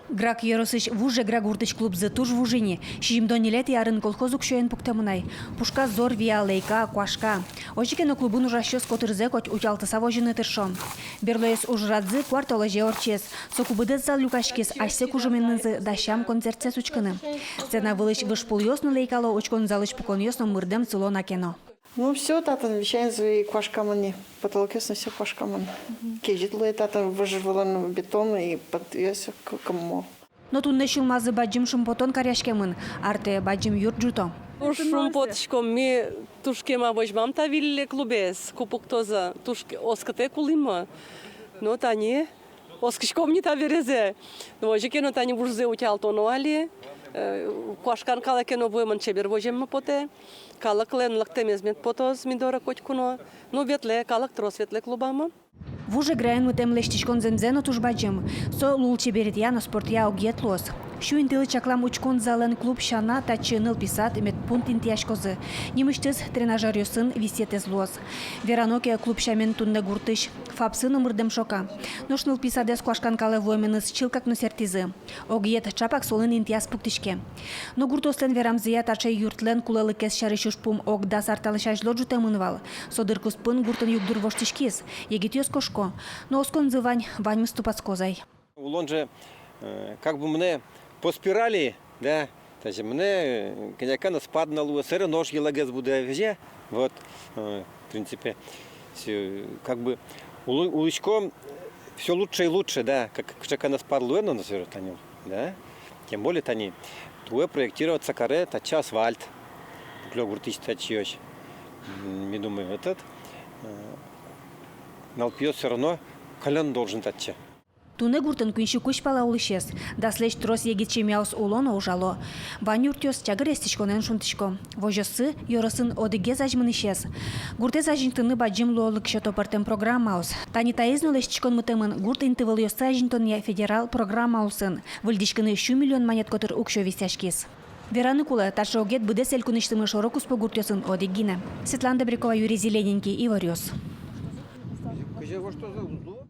Грак Яросыч вуже грак уртыч клуб туж вужини. Шижимдонилет ярын колхозук шоен пуктамынай. Пушка зор вия лейка, куашка. Ожикено клубун ужащос котырзе коть учалтыса вожины тыршо. Берлоес ужрадзы квартоложе орчес. Сокубыдыз зал люкашкес айсе кужуменнызы дащам концертсе сучканы. Сцена вылыч вышпул ёсну лейкало очкон залыч пукон ёсну мырдем цело накено. Ну все, тата вещаем свои квашкаманы, потолкесно все квашкаман. Кежитлы тата выживала бетон и подвес к кому. Но тут нещулмазы баджим шумпотон каряшкемын, арте баджим юрджуто. Шумпотшком ми тушкема возьмам та вилле клубес, купок тоза тушки оскате кулима. Но тани оскишком не та верезе. Но ожикено тани бурзе утялтоно али. Квашкан калакено буеман чебер возьмем поте. Калак лен лактемезмет потоз мидора котькуно. Ну ветле калак трос ветле клубама. Вуже граен мытем лештичкон земзено туж баджим. Со лулче берет яно спорт я огетлос. Шуин тылы чаклам учкон зален клуб шана та чыныл писат имет пункт интияшкозы. Нимыштыз тренажер ёсын висетез лос. Вераноке клуб шамен тунне гуртыш. Фапсын умырдем шока. Ношныл писадес квашкан кале войменыз чилкак носертизы. Огет чапак солын интияс пуктишке. Но гуртостен верамзия таче юртлен кулелыкес шарышуш пум ог да сарталышаш лоджуте мынвал. Содыркус пын гуртын югдур воштишкис. Егит ёс кошко. Но оскон зывань вань мыступацкозай. Он же как бы мне по спирали, да, takže мне коньяка на спад на луа, сыры нож елагез буде везе, вот, в принципе, как бы улычком все лучше и лучше, да, как чака на спад луа, но на сыры танил, да, тем более тани, туе проектироваться каре, тача асфальт, клёгуртич тачёч, я думаю, этот, налпьёт все равно колен должен тача. Туне гуртын күнші күш пала улышес. Даслеш трос егетче мяус улоно ужало. Ванюртёс чагырестичконен шунтичко. Вожосы йоросын одыге зажмынышес. Гурте зажинтыны баджим луолык шотопартем программаус. Тани таизну лештичкон мытымын гурт интывыл ёсса зажинтон федерал программаусын. Выльдишкыны 1 миллион монет котыр укшо висяшкис. Вераны кулы ташо огет быдесель куныштымы шорокус по гуртёсын одыгина. Светлана Добрякова, Юрий Зелененький, Иварёс.